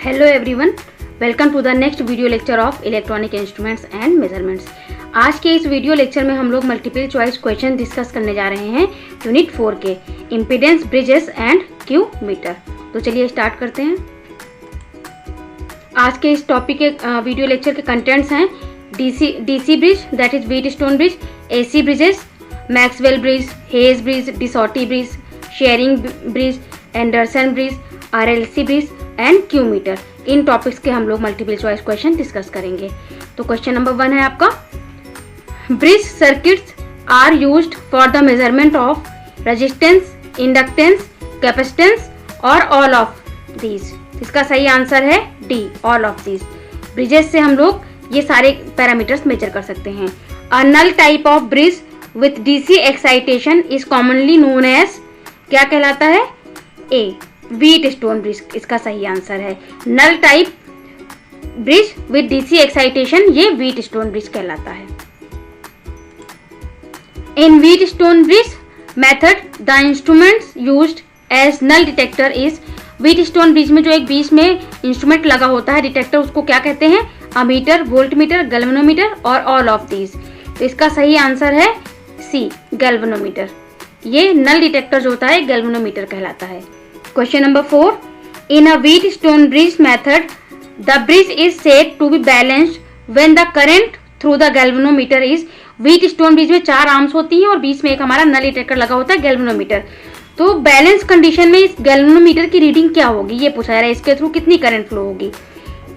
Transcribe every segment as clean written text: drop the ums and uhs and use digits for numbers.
Hello everyone, welcome to the next video lecture of electronic instruments and measurements. आज के इस video lecture में हम लोग मल्टीपल चॉइस क्वेश्चन डिस्कस करने जा रहे हैं यूनिट 4 के impedance bridges and Q meter. तो चलिए स्टार्ट करते हैं। आज के इस टॉपिक के वीडियो लेक्चर के कंटेंट्स हैं DC bridge that is Wheatstone bridge, AC bridges, Maxwell bridge, Hay's bridge, De Sauty bridge, Schering bridge, Anderson bridge, RLC bridge and Q meter. इन टॉपिक्स के हम लोग मल्टीपल चॉइस क्वेश्चन डिस्कस करेंगे। तो question number 1 है आपका, bridge circuits are used for the measurement of resistance, inductance, capacitance और all of these. इसका सही आंसर है D, all of these. Bridges से हम लोग ये सारे पैरामीटर्स मेजर कर सकते हैं। A null type of bridge with DC excitation is commonly known as, क्या कहलाता है? ए, व्हीटस्टोन ब्रिज इसका सही आंसर है। Null type bridge with DC excitation ये व्हीटस्टोन ब्रिज कहलाता है। In Wheatstone bridge method the instruments used as null detector is, Wheatstone bridge में जो एक बीच में इंस्ट्रूमेंट लगा होता है डिटेक्टर, उसको क्या कहते हैं? अमीटर, वोल्टमीटर, गैल्वेनोमीटर और ऑल ऑफ दीज। तो इसका सही आंसर है सी, गैल्वेनोमीटर। ये नल डिटेक्टर जो होता है गैल्वेनोमीटर कहलाता है। Question number 4. In a Wheatstone bridge method, the bridge is said to be balanced when the current through the galvanometer is, Wheatstone bridge में 4 आर्म्स होती हैं और बीच में एक हमारा नल डिटेक्टर लगा होता है गैल्वेनोमीटर। तो बैलेंस कंडीशन में इस गैल्वेनोमीटर की रीडिंग क्या होगी ये पूछा जा रहा है, इसके थ्रू कितनी करंट फ्लो होगी।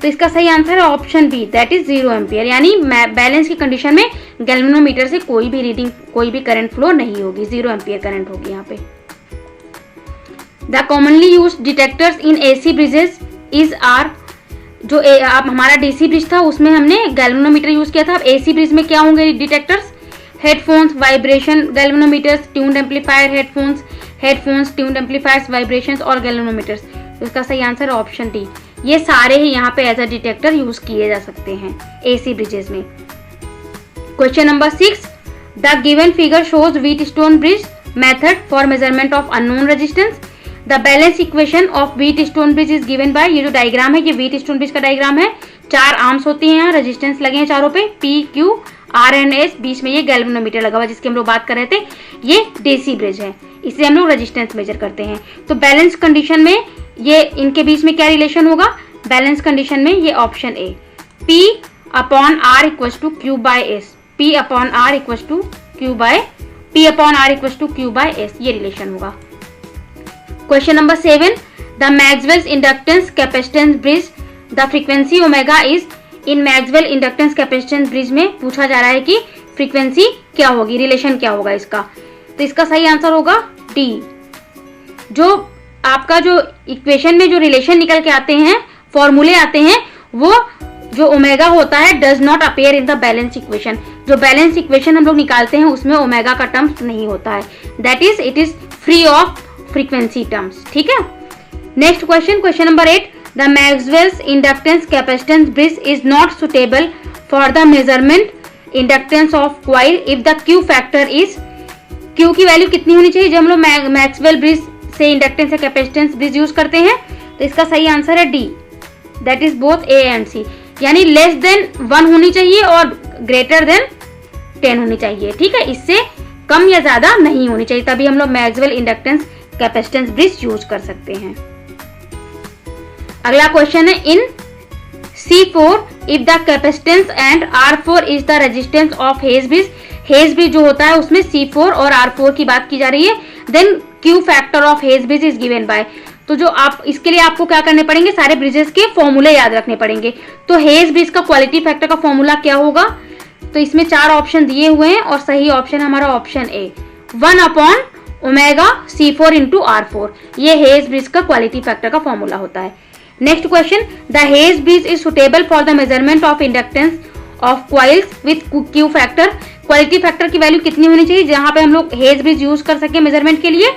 तो इसका सही आंसर है option B, that is 0 ampere. यानी बैलेंस की कंडीशन में गैल्वेनोमीटर से कोई भी रीडिंग, कोई भी करंट फ्लो नहीं होगी, 0 एम्पियर करंट होगी यहाँ पे। The commonly used detectors in AC bridges is are, जो आप हमारा DC ब्रिज था उसमें हमने गैल्वेनोमीटर यूज किया था। अब AC ब्रिज में क्या होंगे detectors? Headphones, vibration galvanometers, tuned amplifier, headphones, tuned amplifiers, vibrations और गैल्वेनोमीटर्स। तो इसका सही आंसर है ऑप्शन डी। ये सारे ही यहाँ पे एज अ डिटेक्टर यूज किए जा सकते हैं AC ब्रिजेस में। Question number 6, the given figure shows Wheatstone bridge method for measurement of unknown resistance. The balance equation of Wheatstone bridge is given by, ये जो डायग्राम है ये व्हीटस्टोन ब्रिज का डायग्राम है। 4 आर्म्स होती हैं यहाँ, रेजिस्टेंस लगे हैं चारों पे, P, Q, R and S, बीच में ये गैल्वेनोमीटर लगा हुआ जिसके हम लोग बात कर रहे थे। ये डीसी ब्रिज है, इससे हम लोग रेजिस्टेंस मेजर करते हैं। तो बैलेंस कंडीशन में ये इनके बीच में क्या रिलेशन होगा? बैलेंस कंडीशन में ये option A, P upon R equals to Q by S, P upon R equals to Q by S, ये रिलेशन होगा। Question number 7. The Maxwell's inductance capacitance bridge, the frequency omega is, in Maxwell inductance capacitance bridge में पूछा जा रहा है कि frequency क्या होगी, रिलेशन क्या होगा इसका। तो इसका सही आंसर होगा डी। जो आपका जो इक्वेशन में जो रिलेशन निकल के आते हैं, फॉर्मूले आते हैं, वो जो ओमेगा होता है does not appear in the balance equation. जो बैलेंस इक्वेशन हम लोग निकालते हैं उसमें ओमेगा का टर्म्स नहीं होता है, that is it is free of frequency terms. ठीक है। Next question, question number 8, the Maxwell's inductance capacitance bridge is not suitable for the measurement inductance of coil if the Q factor is, Q की value कितनी होनी चाहिए जब हम लोग Maxwell bridge से इंडक्टेंस या कैपेसिटेंस ब्रिज यूज करते हैं? तो इसका सही आंसर है D, that is both A and C. यानी लेस देन 1 होनी चाहिए और ग्रेटर देन 10 होनी चाहिए। ठीक है, इससे कम या ज्यादा नहीं होनी चाहिए, तभी हम लोग Maxwell inductance capacitance bridge use कर सकते हैं। अगला क्वेश्चन है, इन C4 if the capacitance and R4 is the resistance of Hay's bridge. Hay's bridge जो होता है उसमें C4 और R4 की बात की जा रही है। Then Q factor of Hay's bridge is given by, तो जो आप इसके लिए आपको क्या करने पड़ेंगे, सारे ब्रिजेस के फॉर्मूले याद रखने पड़ेंगे। तो हेज ब्रिज का क्वालिटी फैक्टर का फॉर्मूला क्या होगा? तो इसमें 4 ऑप्शन दिए हुए हैं और सही ऑप्शन हमारा option A, 1 upon omega C4 into R4। ये हेज ब्रिज का क्वालिटी फैक्टर का फॉर्मूला होता है। Next question, the hedge bridge is suitable for the measurement of inductance of coils with Q factor. Quality factor की value कितनी होनी चाहिए जहां पे हम लोग हेज ब्रिज यूज कर सके मेजरमेंट के लिए?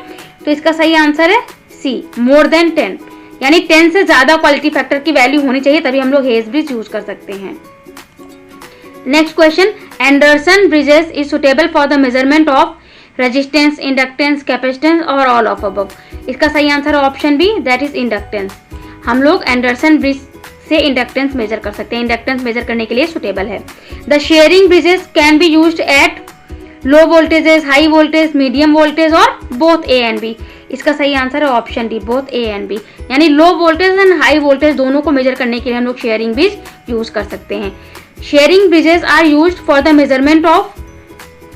तो इसका सही आंसर है सी, मोर देन 10। यानी 10 से ज्यादा क्वालिटी फैक्टर की वैल्यू होनी चाहिए तभी हम लोग हेज ब्रिज यूज कर सकते हैं। Next question, Anderson bridges is suitable for the measurement of resistance, inductance, capacitance और ऑल ऑफ अबव। इसका सही आंसर है option B, that is inductance. हम लोग एंडरसन ब्रिज से इंडक्टेंस मेजर कर सकते हैं, इंडक्टेंस मेजर करने के लिए सुटेबल है। The Schering bridges can be used at low voltages, high voltage, medium voltage और बोथ ए एंड बी। इसका सही आंसर है option D, both A and B, यानी low voltage and high voltage दोनों को मेजर करने के लिए हम लोग शेयरिंग ब्रिज यूज कर सकते हैं। Schering bridges are used for the measurement of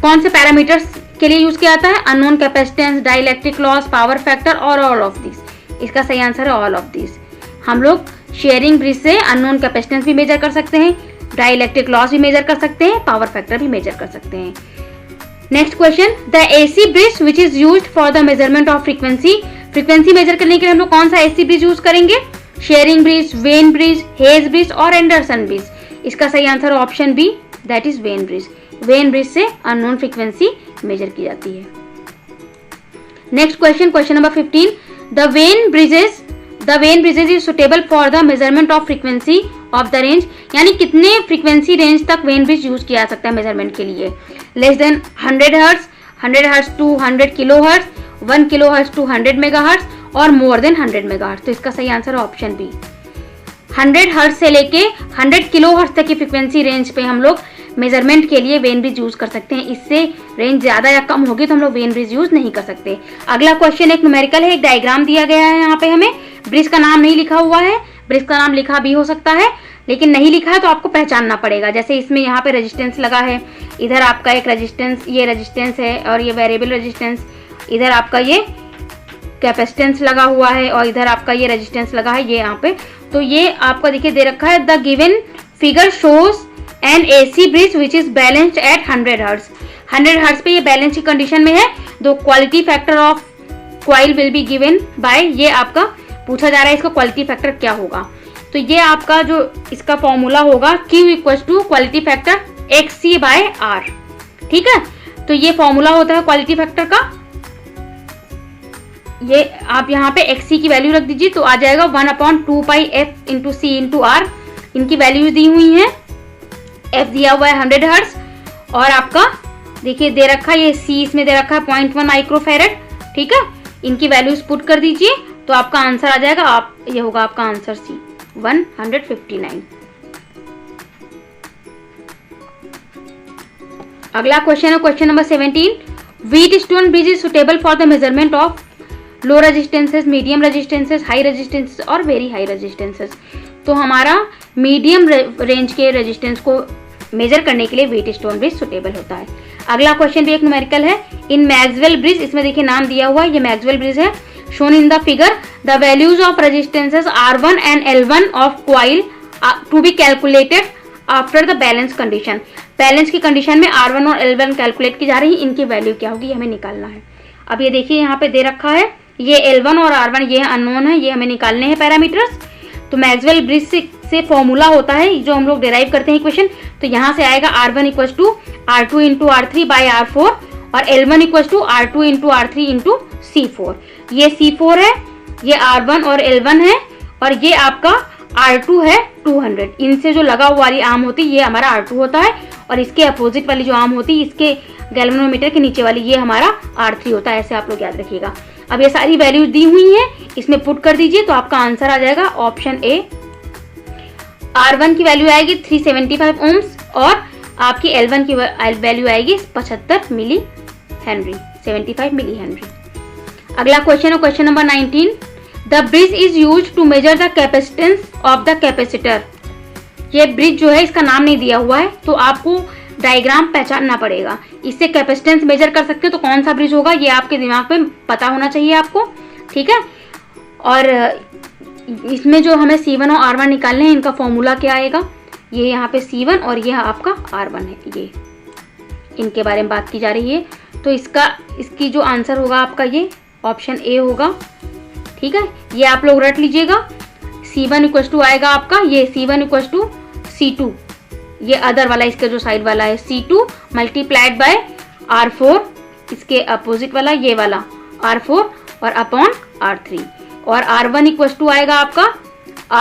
कौन से पैरामीटर्स के लिए यूज किया जाता है? Unknown capacitance, dielectric loss, power factor और ऑल ऑफ दिस। इसका सही आंसर है ऑल ऑफ दिस। हम लोग शेयरिंग ब्रिज से अननोन कैपेसिटेंस भी मेजर कर सकते हैं, डाइलेक्ट्रिक लॉस भी मेजर कर सकते हैं, पावर फैक्टर भी मेजर कर सकते हैं। Next question, the AC bridge which is used for the measurement of frequency. Frequency measure करने के लिए हम लोग कौन सा एसी ब्रिज यूज करेंगे? Schering bridge, Wien bridge, Hay's bridge और एंडरसन ब्रिज। इसका सही answer option B, that is Wien bridge. Wien bridge से अननोन फ्रीक्वेंसी मेजर की जाती है। Next question, question number 15, the Wien bridges is suitable for the measurement of frequency of the range, यानी कितने frequency range तक Wien bridge use किया जा सकता है मेजरमेंट के लिए? Less than 100 hertz, 100 hertz to 100 kilo hertz, 1 kilo hertz to 100 mega hertz और मोर देन 100 मेगा हर्ट्ज। तो इसका सही आंसर है ऑप्शन बी। 100 हर्ट्ज से लेके 100 किलो हर्ट्ज तक की फ्रीक्वेंसी रेंज पे हम लोग मेजरमेंट के लिए वेन ब्रिज यूज कर सकते हैं। इससे रेंज ज्यादा या कम होगी तो हम लोग वेन ब्रिज यूज नहीं कर सकते। अगला क्वेश्चन एक न्यूमेरिकल है, एक डायग्राम दिया गया है यहाँ पे, हमें ब्रिज का नाम नहीं लिखा हुआ है, ब्रिज का नाम लिखा भी हो सकता है लेकिन नहीं लिखा है तो आपको पहचानना पड़ेगा। जैसे इसमें यहाँ पे रेजिस्टेंस लगा है, इधर आपका एक रेजिस्टेंस, ये रेजिस्टेंस है और ये वेरिएबल रेजिस्टेंस, इधर आपका ये कैपेसिटेंस लगा हुआ है और इधर आपका ये रेजिस्टेंस लगा है ये यहाँ पे। तो ये आपका देखिए दे रखा है, the given figure shows an AC bridge which is balanced at 100 hertz. 100 hertz पे ये बैलेंस की कंडीशन में है। The quality factor of coil will be given by, ये आपका पूछा जा रहा है इसका क्वालिटी फैक्टर क्या होगा। तो ये आपका जो इसका फॉर्मूला होगा Q equals to quality factor XC by R, ठीक है। तो ये फॉर्मूला होता है क्वालिटी फैक्टर का। ये आप यहाँ पे XC की वैल्यू रख दीजिए तो आ जाएगा 1/2πf into C into R। इनकी वैल्यू दी हुई है, F दिया हुआ है 100 हर्ट्ज और आपका देखिए दे रखा है ये C इसमें दे रखा है 0.1 माइक्रोफैरेड, ठीक है। इनकी वैल्यूज पुट कर दीजिए तो आपका आंसर आ जाएगा, आप ये होगा आपका आंसर C 159। अगला क्वेश्चन है question number 17, Wheatstone bridge is suitable for the measurement of low resistances, medium resistances, high resistances और वेरी हाई रेजिस्टेंसेस। तो हमारा मीडियम रेंज के रेजिस्टेंस को मेजर करने के लिए व्हीटस्टोन ब्रिज सुटेबल होता है। अगला क्वेश्चन भी एक न्यूमेरिकल है, इन मैक्सवेल ब्रिज, इसमें देखिए नाम दिया हुआ है, ये मैक्सवेल ब्रिज है। shown in the figure the values of resistances R1 and L1 of coil to be calculated after the balance condition। Balance की कंडीशन में R1 और L1 कैलकुलेट की जा रही है, इनकी वैल्यू क्या होगी हमें निकालना है। अब ये देखिए यहाँ पे दे रखा है, ये L1 और R1 ये अननोन है, ये हमें निकालने हैं पैरामीटर्स। तो मैक्सवेल ब्रिज से फॉर्मूला होता है जो हम लोग डिराइव करते हैं इक्वेशन, तो यहाँ से आएगा R1 equals to R2 into R3 by R4 और L1 equals to R2 into R3 into C4। ये C4 है, ये R1 और L1 है और ये आपका R2 है 200। इनसे जो लगा हुआ वाली आर्म होती है ये हमारा R2 होता है और इसके अपोजिट वाली जो आर्म होती है इसके गैल्वेनोमीटर के नीचे वाली ये हमारा R3 होता है। ऐसे आप लोग याद रखिएगा। अब ये सारी वैल्यूज दी हुई है, इसमें पुट कर दीजिए तो आपका आंसर आ जाएगा ऑप्शन ए। R1 की वैल्यू आएगी 375 ओम्स और आपकी L1 की वैल्यू आएगी 75 मिली हेनरी, 75 मिली हेनरी। अगला क्वेश्चन है question number 19, the bridge is used to measure the capacitance of the capacitor. ये ब्रिज जो है इसका नाम नहीं दिया हुआ है तो आपको डायग्राम पहचानना पड़ेगा, इससे कैपेसिटेंस मेजर कर सकते हो। तो कौन सा ब्रिज होगा ये आपके दिमाग में पता होना चाहिए आपको, ठीक है। और इसमें जो हमें C1 और R1 निकालने हैं इनका फॉर्मूला क्या आएगा, ये यहाँ पे C1 और ये आपका R1 है, ये इनके बारे में बात की जा रही है। तो इसकी जो आंसर होगा आपका ये ऑप्शन ए होगा, ठीक है। ये आप लोग रट लीजिएगा। C1 इक्वल्स टू आएगा आपका ये C1 इक्वल्स टू C2, ये अदर वाला इसका जो साइड वाला है C2 मल्टीप्लाइड बाय R4, इसके अपोजिट वाला ये वाला R4 और अपॉन R3 और R1 इक्वल्स टू आएगा आपका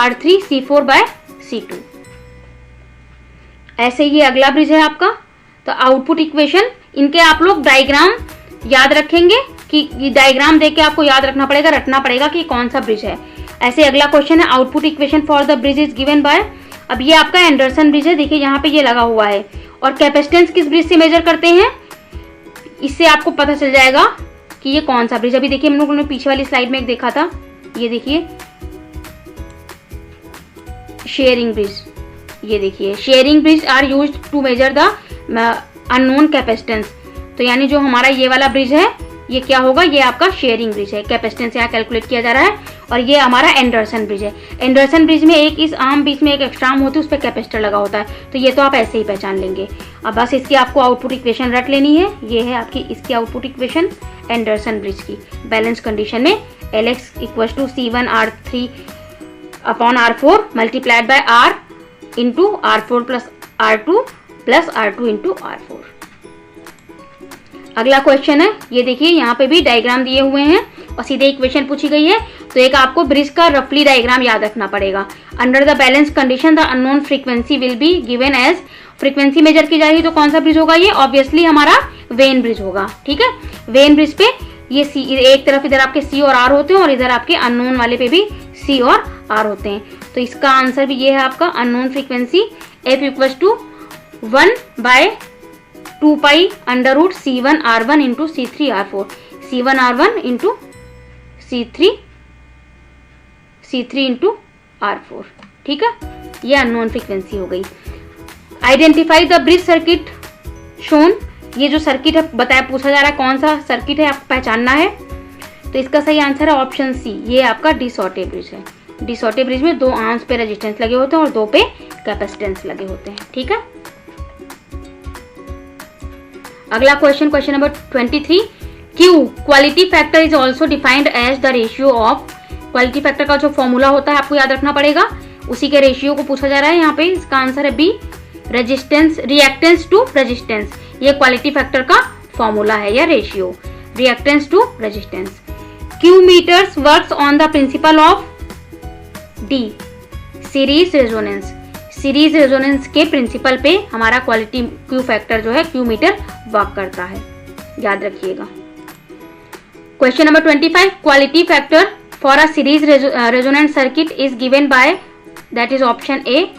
R3 C4 बाय C2। ऐसे ही अगला ब्रिज है आपका। तो आउटपुट इक्वेशन इनके आप लोग डायग्राम याद रखेंगे कि डायग्राम देख के आपको याद रखना पड़ेगा, रटना पड़ेगा कि कौन सा ब्रिज है। ऐसे अगला क्वेश्चन है, output equation for the bridge is given bye. अब ये आपका एंडरसन ब्रिज है, देखिए यहाँ पे ये लगा हुआ है, और कैपेसिटेंस किस ब्रिज से मेजर करते हैं, इससे आपको पता चल जाएगा कि ये कौन सा ब्रिज। अभी देखिए हम लोगों ने पीछे वाली स्लाइड में एक देखा था, ये देखिए शेयरिंग ब्रिज, ये देखिए Schering bridge are used to measure the unknown capacitance. तो यानी जो हमारा ये वाला ब्रिज है ये क्या होगा, ये आपका शेयरिंग ब्रिज है, कैपेसिटेंस यहाँ कैलकुलेट किया जा रहा है। और ये हमारा एंडरसन ब्रिज है। एंडरसन ब्रिज में एक इस आर्म बीच में एक एक्स्ट्रा आर्म होती है, उस पर कैपेसिटर लगा होता है, तो ये तो आप ऐसे ही पहचान लेंगे। अब बस इसकी आपको आउटपुट इक्वेशन रट लेनी है, ये है आपकी इसकी आउटपुट इक्वेशन एंडरसन ब्रिज की। बैलेंस कंडीशन में Lx equal to C1R3 upon R4 multiplied by R into R4 plus R2 plus R2 into R4। अगला क्वेश्चन है, ये देखिए यहाँ पे भी डायग्राम दिए हुए हैं और सीधे इक्वेशन पूछी गई है, तो एक आपको ब्रिज का रफली डायग्राम याद रखना पड़ेगा। Under the balance condition the unknown frequency will be given as, frequency measure की जाएगी तो कौन सा ब्रिज होगा, ये ऑब्वियसली हमारा वेन ब्रिज होगा। ठीक है, वेन ब्रिज पे ये सी, एक तरफ इधर आपके सी और आर होते हैं और इधर आपके अननोन वाले पे भी सी और आर होते हैं। तो इसका आंसर भी ये है आपका unknown frequency F equal to 1/2 pi under root C1R1 into C3R4, C1R1 into C3 into R4। ठीक है, ये अननोन फ्रीक्वेंसी हो गई। Identify the bridge circuit shown, ये जो सर्किट है बताया, पूछा जा रहा है कौन सा सर्किट है, आपको पहचानना है। तो इसका सही आंसर है ऑप्शन सी, ये आपका डिसऑर्डर ब्रिज है। डिसऑर्डर ब्रिज में 2 आर्म्स पे रेजिस्टेंस लगे होते हैं और 2 पे कैपेसिटेंस लगे होते हैं। ठीक है, अगला question, question number 23, Q quality factor is also defined as the ratio of. Quality factor का जो फॉर्मूला होता है आपको याद रखना पड़ेगा, उसी के रेशियो को पूछा जा रहा है यहाँ पे। इसका आंसर है B, resistance reactance to resistance. ये क्वालिटी फैक्टर का फॉर्मूला है या ratio, reactance to resistance. Q meters works on the principle of D, series resonance. Series resonance के प्रिंसिपल पे हमारा क्वालिटी Q फैक्टर जो है Q मीटर वर्क करता है, याद रखिएगा। Question number 25, quality factor for a series resonant circuit is given bye, that is option A,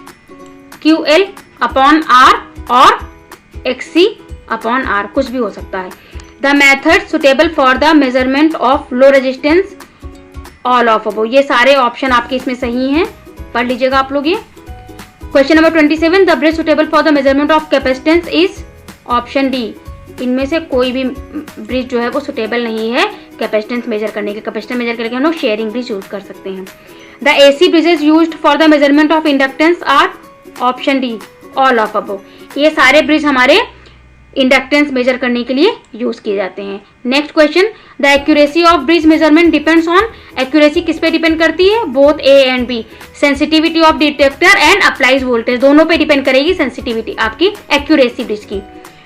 QL upon R और XC अपॉन R, कुछ भी हो सकता है। The method suitable for the measurement of low resistance, all of above. ये सारे option आपके इसमें सही हैं, पढ़ लीजिएगा आप लोग ये। Question number 27, the bridge suitable for the measurement of capacitance is option D. इनमें से कोई भी ब्रिज जो है वो सुटेबल नहीं है कैपेसिटेंस मेजर करने के। कैपेसिटेंस मेजर करके हम लोग शेयरिंग ब्रिज यूज कर सकते हैं। The AC bridges used for the measurement of inductance are option D, all of above. ये सारे ब्रिज हमारे इंडक्टेंस मेजर करने के लिए यूज किए जाते हैं। Next question, the accuracy of bridge measurement depends on. Accuracy किस पे डिपेंड करती है, both A and B। Sensitivity of detector and applies voltage, दोनों पे डिपेंड करेगी सेंसिटिविटी आपकी एक्यूरेसी ब्रिज की।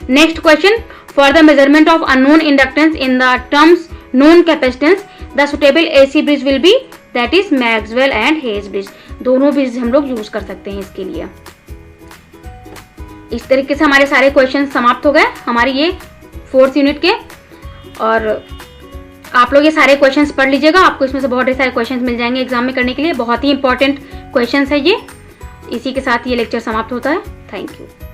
Next question, for the measurement of unknown inductance in the terms known capacitance the suitable AC bridge will be, that is Maxwell and hedge bridge. दोनों bridge हम लोग use कर सकते हैं इसके लिए। इस तरीके से हमारे सारे क्वेश्चन समाप्त हो गए हमारी ये 4th यूनिट के। और आप लोग ये सारे क्वेश्चंस पढ़ लीजिएगा, आपको इसमें से बहुत ढेर सारे क्वेश्चंस मिल जाएंगे एग्जाम में करने के लिए। बहुत ही इंपॉर्टेंट क्वेश्चंस है ये। इसी के साथ ये लेक्चर समाप्त होता है। Thank you.